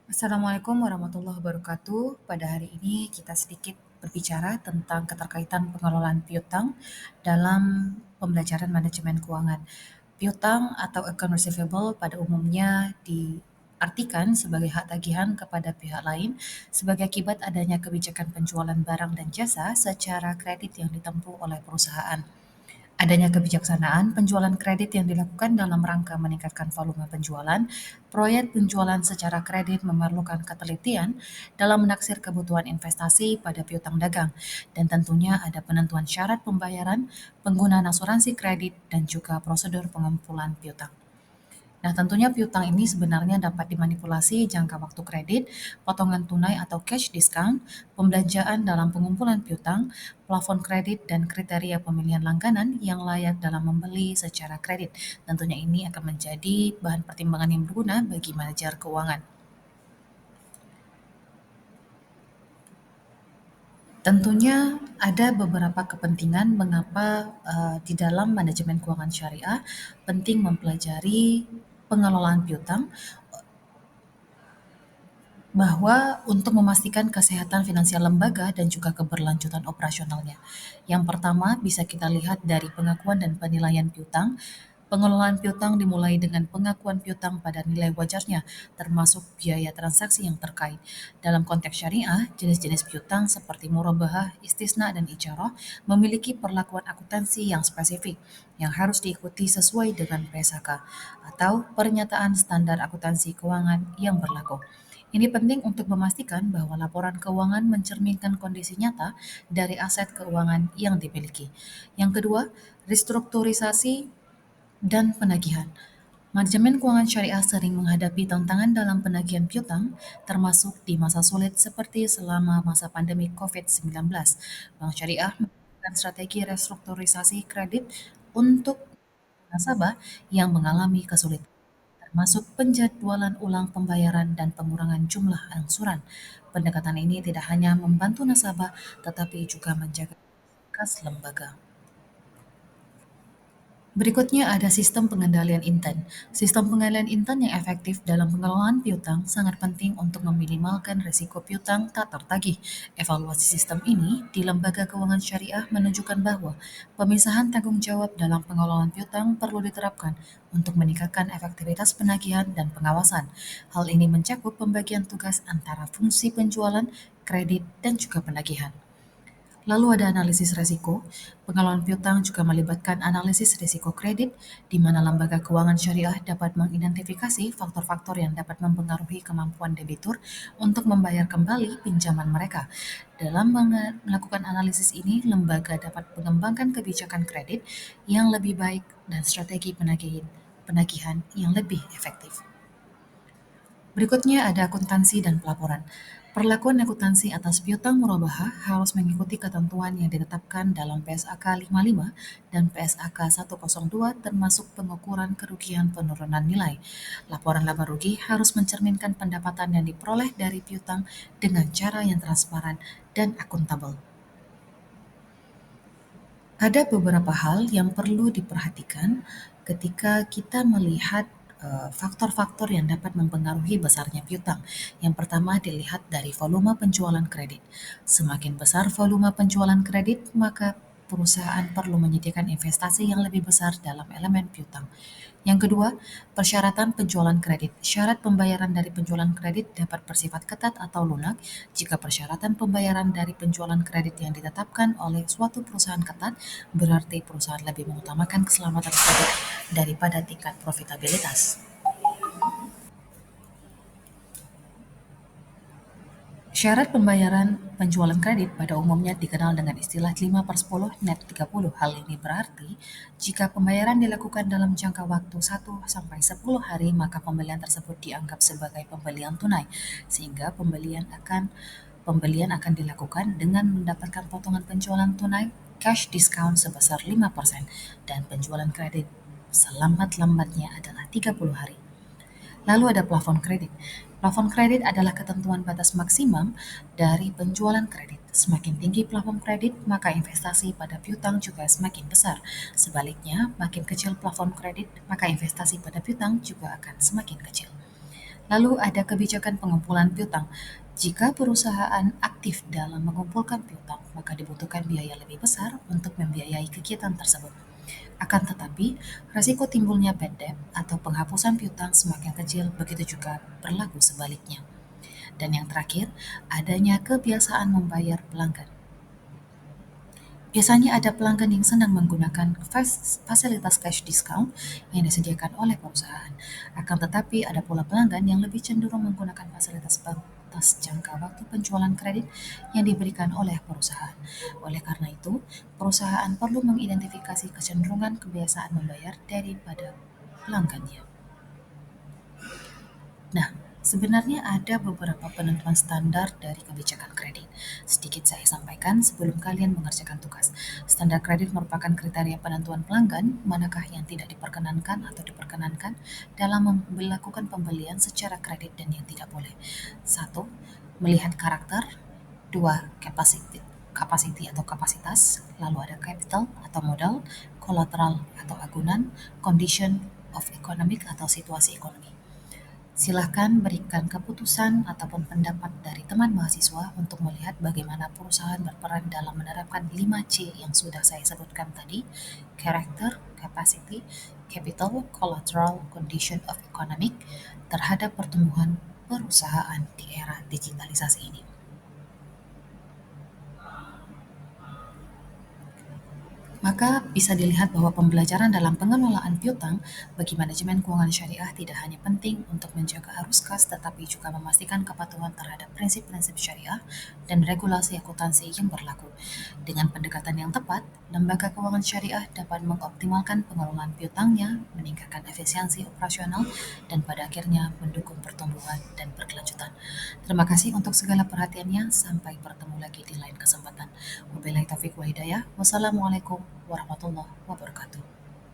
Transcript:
Assalamualaikum warahmatullahi wabarakatuh. Pada hari ini kita sedikit berbicara tentang keterkaitan pengelolaan piutang dalam pembelajaran manajemen keuangan. Piutang atau account receivable pada umumnya diartikan sebagai hak tagihan kepada pihak lain sebagai akibat adanya kebijakan penjualan barang dan jasa secara kredit yang ditempuh oleh perusahaan. Adanya kebijaksanaan penjualan kredit yang dilakukan dalam rangka meningkatkan volume penjualan, proyek penjualan secara kredit memerlukan ketelitian dalam menaksir kebutuhan investasi pada piutang dagang, dan tentunya ada penentuan syarat pembayaran, penggunaan asuransi kredit, dan juga prosedur pengumpulan piutang. Nah, tentunya piutang ini sebenarnya dapat dimanipulasi jangka waktu kredit, potongan tunai atau cash discount, pembelanjaan dalam pengumpulan piutang, plafon kredit, dan kriteria pemilihan langganan yang layak dalam membeli secara kredit. Tentunya ini akan menjadi bahan pertimbangan yang berguna bagi manajer keuangan. Tentunya ada beberapa kepentingan mengapa di dalam manajemen keuangan syariah penting mempelajari pengelolaan piutang bahwa untuk memastikan kesehatan finansial lembaga dan juga keberlanjutan operasionalnya. Yang pertama bisa kita lihat dari pengakuan dan penilaian piutang. Pengelolaan piutang dimulai dengan pengakuan piutang pada nilai wajarnya, termasuk biaya transaksi yang terkait. Dalam konteks syariah, jenis-jenis piutang seperti murabahah, istisna, dan ijarah memiliki perlakuan akuntansi yang spesifik yang harus diikuti sesuai dengan PSAK atau pernyataan standar akuntansi keuangan yang berlaku. Ini penting untuk memastikan bahwa laporan keuangan mencerminkan kondisi nyata dari aset keuangan yang dimiliki. Yang kedua, restrukturisasi dan penagihan. Manajemen keuangan syariah sering menghadapi tantangan dalam penagihan piutang, termasuk di masa sulit seperti selama masa pandemi COVID-19. Bank Syariah melakukan strategi restrukturisasi kredit untuk nasabah yang mengalami kesulitan, termasuk penjadwalan ulang pembayaran dan pengurangan jumlah angsuran. Pendekatan ini tidak hanya membantu nasabah, tetapi juga menjaga kas lembaga. Berikutnya ada sistem pengendalian intent. Sistem pengendalian intent yang efektif dalam pengelolaan piutang sangat penting untuk meminimalkan risiko piutang tak tertagih. Evaluasi sistem ini di lembaga keuangan syariah menunjukkan bahwa pemisahan tanggung jawab dalam pengelolaan piutang perlu diterapkan untuk meningkatkan efektivitas penagihan dan pengawasan. Hal ini mencakup pembagian tugas antara fungsi penjualan, kredit, dan juga penagihan. Lalu ada analisis risiko. Pengelolaan piutang juga melibatkan analisis risiko kredit, di mana lembaga keuangan syariah dapat mengidentifikasi faktor-faktor yang dapat mempengaruhi kemampuan debitur untuk membayar kembali pinjaman mereka. Dalam melakukan analisis ini, lembaga dapat mengembangkan kebijakan kredit yang lebih baik dan strategi penagihan yang lebih efektif. Berikutnya ada akuntansi dan pelaporan. Perlakuan akuntansi atas piutang murabahah harus mengikuti ketentuan yang ditetapkan dalam PSAK 55 dan PSAK 102 termasuk pengukuran kerugian penurunan nilai. Laporan laba rugi harus mencerminkan pendapatan yang diperoleh dari piutang dengan cara yang transparan dan akuntabel. Ada beberapa hal yang perlu diperhatikan ketika kita melihat faktor-faktor yang dapat mempengaruhi besarnya piutang. Yang pertama dilihat dari volume penjualan kredit. Semakin besar volume penjualan kredit, maka perusahaan perlu menyediakan investasi yang lebih besar dalam elemen piutang. Yang kedua, persyaratan penjualan kredit. Syarat pembayaran dari penjualan kredit dapat bersifat ketat atau lunak jika persyaratan pembayaran dari penjualan kredit yang ditetapkan oleh suatu perusahaan ketat, berarti perusahaan lebih mengutamakan keselamatan kredit daripada tingkat profitabilitas. Syarat pembayaran penjualan kredit pada umumnya dikenal dengan istilah 5/10 net 30. Hal ini berarti, jika pembayaran dilakukan dalam jangka waktu 1 sampai 10 hari, maka pembelian tersebut dianggap sebagai pembelian tunai, sehingga pembelian akan dilakukan dengan mendapatkan potongan penjualan tunai cash discount sebesar 5% dan penjualan kredit selambat-lambatnya adalah 30 hari. Lalu ada plafon kredit. Plafon kredit adalah ketentuan batas maksimum dari penjualan kredit. Semakin tinggi plafon kredit, maka investasi pada piutang juga semakin besar. Sebaliknya, makin kecil plafon kredit, maka investasi pada piutang juga akan semakin kecil. Lalu ada kebijakan pengumpulan piutang. Jika perusahaan aktif dalam mengumpulkan piutang, maka dibutuhkan biaya lebih besar untuk membiayai kegiatan tersebut. Akan tetapi, risiko timbulnya bad debt atau penghapusan piutang semakin kecil, begitu juga berlaku sebaliknya. Dan yang terakhir, adanya kebiasaan membayar pelanggan. Biasanya ada pelanggan yang senang menggunakan fasilitas cash discount yang disediakan oleh perusahaan. Akan tetapi ada pula pelanggan yang lebih cenderung menggunakan fasilitas batas jangka waktu penjualan kredit yang diberikan oleh perusahaan. Oleh karena itu, perusahaan perlu mengidentifikasi kecenderungan kebiasaan membayar daripada pelanggannya. Nah, sebenarnya ada beberapa penentuan standar dari kebijakan kredit. Sedikit saya sampaikan sebelum kalian mengerjakan tugas. Standar kredit merupakan kriteria penentuan pelanggan manakah yang tidak diperkenankan atau diperkenankan dalam melakukan pembelian secara kredit dan yang tidak boleh. Satu, melihat karakter. Dua, capacity atau kapasitas. Lalu ada capital atau modal, collateral atau agunan, condition of economic atau situasi ekonomi. Silahkan berikan keputusan ataupun pendapat dari teman mahasiswa untuk melihat bagaimana perusahaan berperan dalam menerapkan 5C yang sudah saya sebutkan tadi, character, capacity, capital, collateral, condition of economic, terhadap pertumbuhan perusahaan di era digitalisasi ini. Maka bisa dilihat bahwa pembelajaran dalam pengelolaan piutang bagi manajemen keuangan syariah tidak hanya penting untuk menjaga arus kas, tetapi juga memastikan kepatuhan terhadap prinsip-prinsip syariah dan regulasi akuntansi yang berlaku. Dengan pendekatan yang tepat, lembaga keuangan syariah dapat mengoptimalkan pengelolaan piutangnya, meningkatkan efisiensi operasional, dan pada akhirnya mendukung pertumbuhan dan berkelanjutan. Terima kasih untuk segala perhatiannya. Sampai bertemu lagi di lain kesempatan. Wabillahi taufiq wa hidayah. Wassalamualaikum warahmatullahi wabarakatuh.